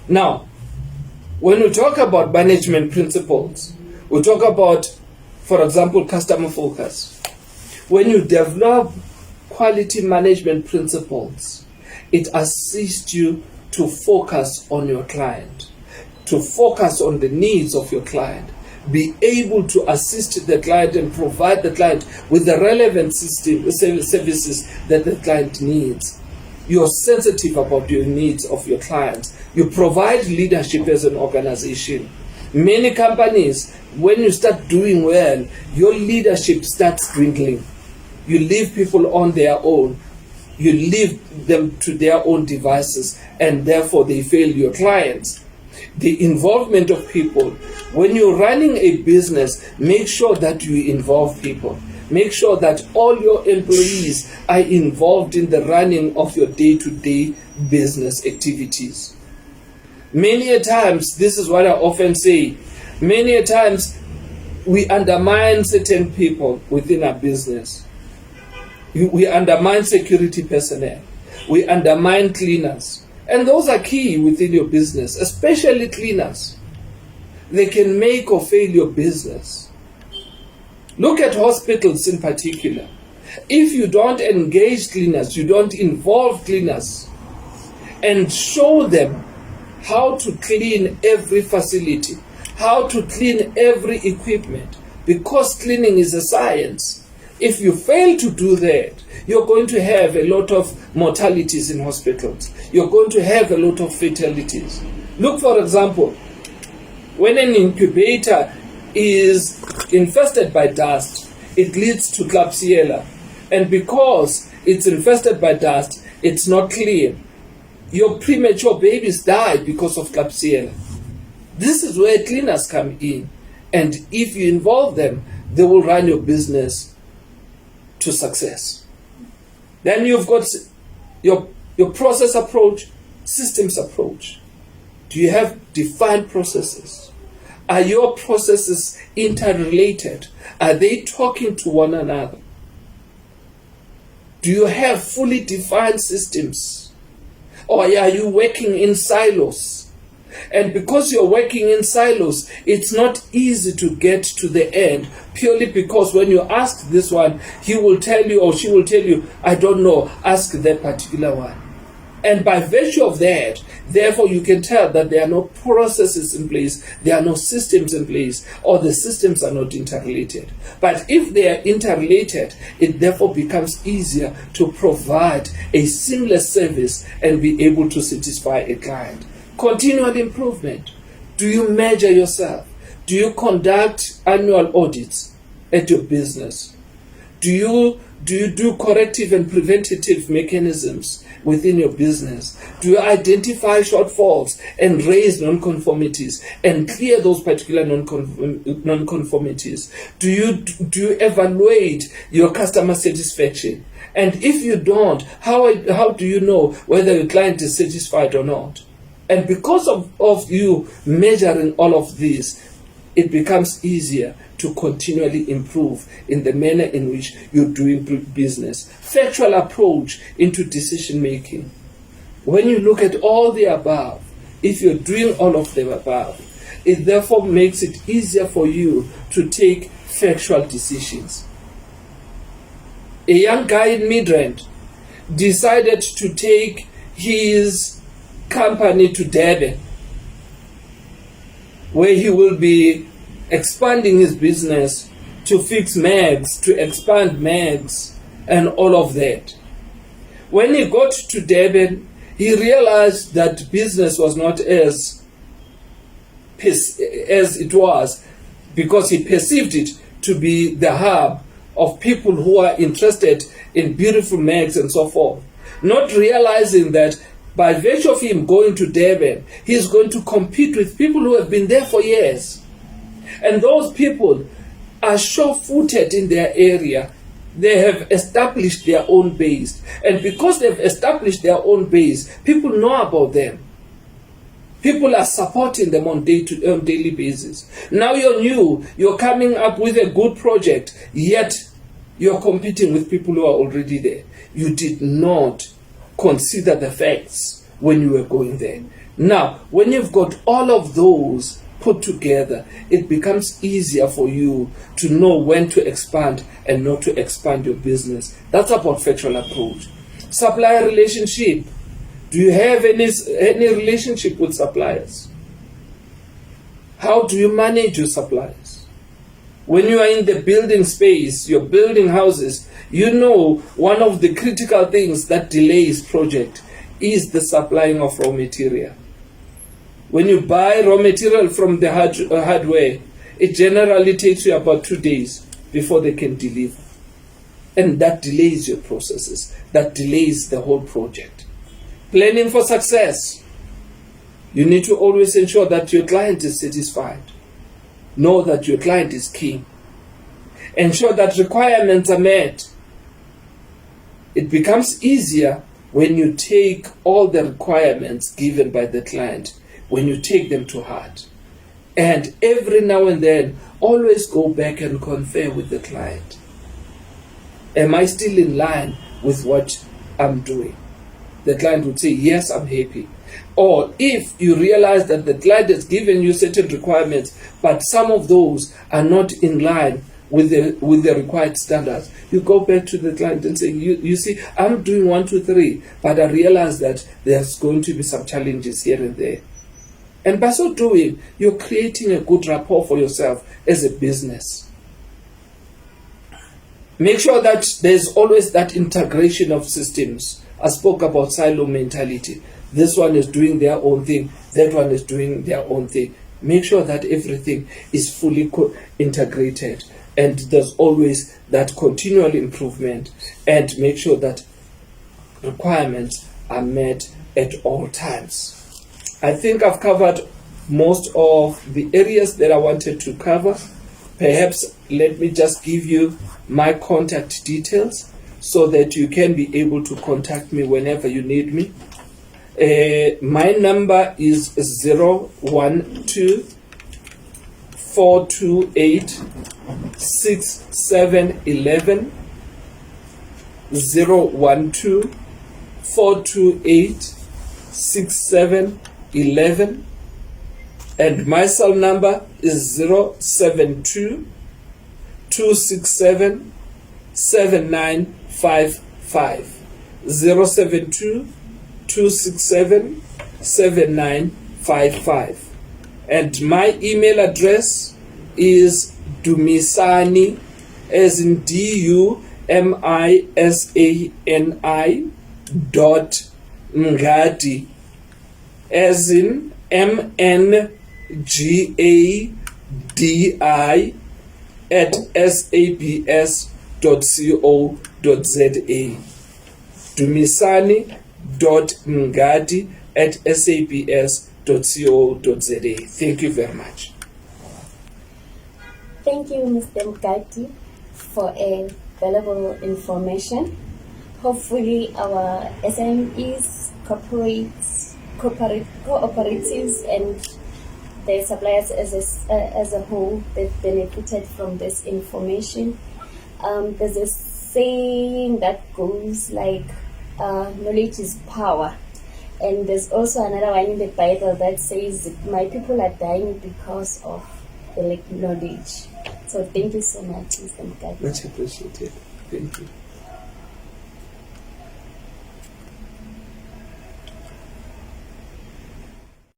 Now, when we talk about management principles, we talk about, for example, customer focus. When you develop quality management principles, it assists you to focus on your client, to focus on the needs of your client, be able to assist the client and provide the client with the relevant services that the client needs. You're sensitive about your needs of your clients. You provide leadership as an organization. Many companies, when you start doing well, your leadership starts dwindling. You leave people on their own. You leave them to their own devices, and therefore they fail your clients. The involvement of people. When you're running a business, make sure that you involve people. Make sure that all your employees are involved in the running of your day-to-day business activities. Many a times, this is what I often say, many a times we undermine certain people within our business. We undermine security personnel. We undermine cleaners. And those are key within your business, especially cleaners. They can make or fail your business. Look at hospitals in particular. If you don't engage cleaners, you don't involve cleaners, and show them how to clean every facility, how to clean every equipment, because cleaning is a science. If you fail to do that, you're going to have a lot of mortalities in hospitals. You're going to have a lot of fatalities. Look, for example, when an incubator is infested by dust, it leads to Klebsiella. And because it's infested by dust, it's not clean. Your premature babies die because of Klebsiella. This is where cleaners come in. And if you involve them, they will run your business to success. Then you've got your process approach, systems approach. Do you have defined processes? Are your processes interrelated? Are they talking to one another? Do you have fully defined systems? Or are you working in silos? And because you're working in silos, it's not easy to get to the end, purely because when you ask this one, he will tell you or she will tell you, I don't know, ask that particular one. And by virtue of that, therefore you can tell that there are no processes in place, there are no systems in place, or the systems are not interrelated. But if they are interrelated, it therefore becomes easier to provide a seamless service and be able to satisfy a client. Continual improvement. Do you measure yourself? Do you conduct annual audits at your business? Do you do corrective and preventative mechanisms within your business? Do you identify shortfalls and raise non-conformities and clear those particular non-conformities? Do you evaluate your customer satisfaction? And if you don't, how do you know whether your client is satisfied or not? And because of you measuring all of this, it becomes easier to continually improve in the manner in which you're doing business. Factual approach into decision making. When you look at all the above, if you're doing all of the above, it therefore makes it easier for you to take factual decisions. A young guy in Midrand decided to take his company to Durban, where he will be expanding his business to fix mags, to expand mags, and all of that. When he got to Durban, he realized that business was not as it was, because he perceived it to be the hub of people who are interested in beautiful mags and so forth, not realizing that by virtue of him going to Durban, he is going to compete with people who have been there for years. And those people are sure-footed in their area. They have established their own base. And because they've established their own base, people know about them. People are supporting them on daily basis. Now you're new, you're coming up with a good project, yet you're competing with people who are already there. You did not consider the facts when you were going there. Now, when you've got all of those put together, it becomes easier for you to know when to expand and not to expand your business. That's about factual approach. Supplier relationship. Do you have any relationship with suppliers? How do you manage your suppliers? When you are in the building space, you're building houses, you know one of the critical things that delays project is the supplying of raw material. When you buy raw material from the hardware, it generally takes you about 2 days before they can deliver. And that delays your processes. That delays the whole project. Planning for success. You need to always ensure that your client is satisfied. Know that your client is king. Ensure that requirements are met. It becomes easier when you take all the requirements given by the client, when you take them to heart. And every now and then, always go back and confer with the client. Am I still in line with what I'm doing? The client would say, yes, I'm happy. Or if you realize that the client has given you certain requirements, but some of those are not in line with the required standards, you go back to the client and say, you see, I'm doing 1, 2, 3, but I realize that there's going to be some challenges here and there. And by so doing, you're creating a good rapport for yourself as a business. Make sure that there's always that integration of systems. I spoke about silo mentality. This one is doing their own thing. That one is doing their own thing. Make sure that everything is fully integrated. And there's always that continual improvement. And make sure that requirements are met at all times. I think I've covered most of the areas that I wanted to cover. Perhaps let me just give you my contact details so that you can be able to contact me whenever you need me. My number is 012-428-6711. 012-428-6711. And my cell number is 072-267-7955. 072-267-7955. And my email address is Dumisani, as in DUMISANI .Mngadi, as in MNGADI @sabs.co.za. Dumisani.Mngadi @sabs.co.za. Thank you very much. Thank you, Mr. Mngadi, for a valuable information. Hopefully our SMEs, co-operatives and the suppliers as a whole, they've benefited from this information. There's a saying that goes like, knowledge is power. And there's also another one in the Bible that says, my people are dying because of the knowledge. So thank you so much, Mr. Mngadi. Much appreciated. Thank you.